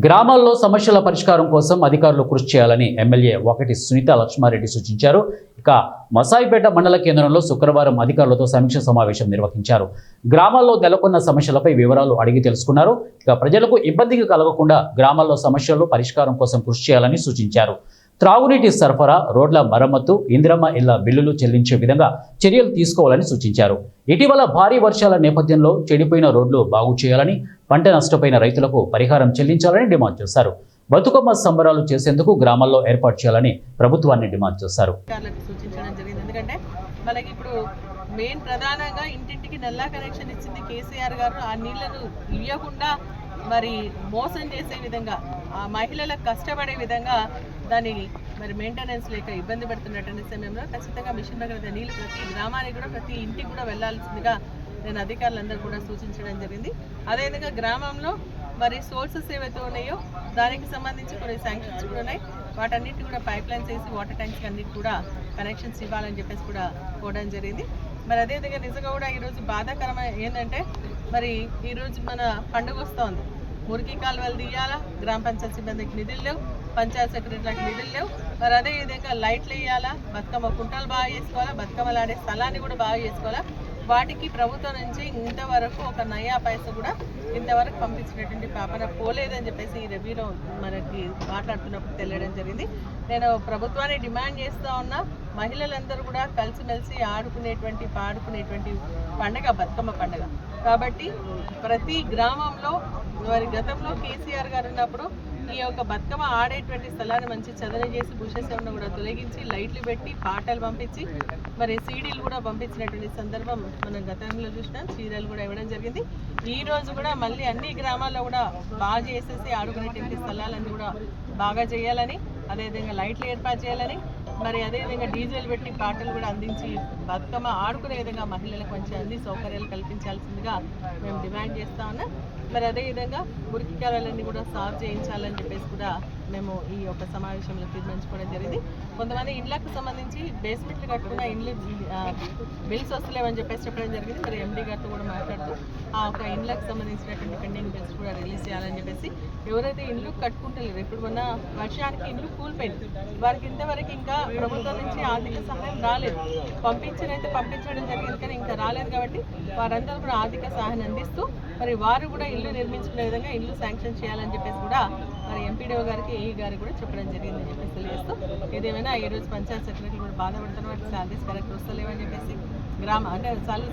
గ్రామాల్లో సమస్యల పరిష్కారం కోసం అధికారులు కృషి చేయాలని ఎమ్మెల్యే ఒకటి సునీత లక్ష్మారెడ్డి సూచించారు. ఇక మసాయిపేట మండల కేంద్రంలో శుక్రవారం అధికారులతో సమీక్ష సమావేశం నిర్వహించారు. గ్రామాల్లో నెలకొన్న సమస్యలపై వివరాలు అడిగి తెలుసుకున్నారు. ఇక ప్రజలకు ఇబ్బందికి కలగకుండా గ్రామాల్లో సమస్యలు పరిష్కారం కోసం కృషి చేయాలని సూచించారు. త్రాగునీటి సరఫరా, రోడ్ల మరమ్మతు, ఇందిరమ్మ ఇళ్ల బిల్లులు చెల్లించే విధంగా చర్యలు తీసుకోవాలని సూచించారు. ఇటీవల భారీ వర్షాల నేపథ్యంలో చెడిపోయిన రోడ్లు బాగు చేయాలని, పంట నష్టపోయిన రైతులకు పరిహారం చెల్లించాలని డిమాండ్ చేశారు. బతుకమ్మ సంబరాలు చేసేందుకు గ్రామాల్లో ఏర్పాటు చేయాలని ప్రభుత్వాన్ని డిమాండ్ చేశారు. మనకి ఇప్పుడు మెయిన్ ప్రధానంగా ఇంటింటికి నల్లా కనెక్షన్ ఇచ్చింది కేసీఆర్ గారు. ఆ నీళ్లను ఇవ్వకుండా మరి మోసం చేసే విధంగా, ఆ మహిళలకు కష్టపడే విధంగా దాన్ని మరి మెయింటెనెన్స్ లేక ఇబ్బంది పడుతున్నటువంటి సమయంలో ఖచ్చితంగా మిషన్ భగీరథ నీళ్ళు ప్రతి గ్రామానికి కూడా ప్రతి ఇంటికి కూడా వెళ్లాల్సిందిగా నేను అధికారులందరూ కూడా సూచించడం జరిగింది. అదేవిధంగా గ్రామంలో మరి సోర్సెస్ ఏవైతే ఉన్నాయో దానికి సంబంధించి కొన్ని శాంక్షన్స్ కూడా ఉన్నాయి. వాటన్నిటి కూడా పైప్ లైన్స్ వేసి వాటర్ ట్యాంక్స్ అన్నిటి కూడా కనెక్షన్స్ ఇవ్వాలని చెప్పేసి కూడా కోవడం జరిగింది. మరి అదేవిధంగా నిజంగా కూడా ఈరోజు బాధాకరమైన ఏంటంటే మరి ఈరోజు మన పండుగ వస్తుంది. మురికి కాలువలు తీయాలా, గ్రామ పంచాయతీ సిబ్బందికి నిధులు లేవు, పంచాయత్ సెక్రటరీలకు నిధులు లేవు. మరి అదేవిధంగా లైట్లు వేయాలా, బతుకమ్మ కుంటలు బాగా చేసుకోవాలా, బతుకమ్మలు ఆడే స్థలాన్ని కూడా బాగా చేసుకోవాలా. వాటికి ప్రభుత్వం నుంచి ఇంతవరకు ఒక నయా పైసా కూడా ఇంతవరకు పంపించినటువంటి పాపన పోలేదని చెప్పేసి ఈ రివ్యూలో మనకి మాట్లాడుతున్నప్పుడు తెలియడం జరిగింది. నేను ప్రభుత్వాన్ని డిమాండ్ చేస్తూ ఉన్నా, మహిళలందరూ కూడా కలిసిమెలిసి ఆడుకునేటువంటి పాడుకునేటువంటి పండుగ బతుకమ్మ పండుగ కాబట్టి ప్రతి గ్రామంలో మరి గతంలో కేసీఆర్ గారు ఉన్నప్పుడు ఈ యొక్క బతుకమ్మ ఆడేటువంటి స్థలాన్ని మంచి చదన చేసి భూషేశ్వరంను కూడా తొలగించి లైట్లు పెట్టి పాటలు పంపించి మరి సీడీలు కూడా పంపించినటువంటి సందర్భం మనం గతంలో చూసినాం. చీరలు కూడా ఇవ్వడం జరిగింది. ఈ రోజు కూడా మళ్ళీ అన్ని గ్రామాల్లో కూడా బాగా చేసేసి ఆడుకునేటువంటి స్థలాలన్నీ కూడా బాగా చేయాలని, అదేవిధంగా లైట్లు ఏర్పాటు చేయాలని, మరి అదేవిధంగా డీజిల్ పెట్టి పాటలు కూడా అందించి బతుకమ్మ ఆడుకునే విధంగా మహిళలకు మంచి అన్ని సౌకర్యాలు కల్పించాల్సిందిగా మేము డిమాండ్ చేస్తా ఉన్నాం. మరి అదేవిధంగా మురికి కాలువలన్నీ కూడా సాల్వ్ చేయించాలని చెప్పేసి కూడా మేము ఈ యొక్క సమావేశంలో తీర్మానించుకోవడం జరిగింది. కొంతమంది ఇండ్లకు సంబంధించి బేస్మెంట్లు కట్టుకున్న ఇండ్లు బిల్స్ వస్తలేవని చెప్పేసి చెప్పడం జరిగింది. మరి ఎండీ గారితో కూడా మాట్లాడుతూ ఆ ఒక ఇండ్లకు సంబంధించినటువంటి పెండింగ్ బిల్స్ కూడా రిలీజ్ చేయాలని చెప్పేసి, ఎవరైతే ఇండ్లు కట్టుకుంటలేరు, ఇప్పుడు మొన్న వర్షానికి ఇండ్లు కూలిపోయింది, వారికి ఇంతవరకు ఇంకా ప్రభుత్వం నుంచి ఆర్థిక సహాయం రాలేదు. పంపించడం జరిగింది కానీ ఇంకా రాలేదు. కాబట్టి వారందరూ కూడా ఆర్థిక సహాయాన్ని అందిస్తూ మరి వారు కూడా ఇల్లు నిర్మించుకునే విధంగా ఇల్లు శాంక్షన్ చేయాలని చెప్పేసి కూడా మరి ఎంపీడీఓ గారికి, ఏఈ గారికి కూడా చెప్పడం జరిగిందని చెప్పేసి తెలియజేస్తూ, ఏదేమైనా ఈరోజు పంచాయత్ సెక్రటరీ కూడా బాధపడుతున్న వాటికి శాలరీస్ కరెక్ట్ వస్తలేవని చెప్పేసి, అంటే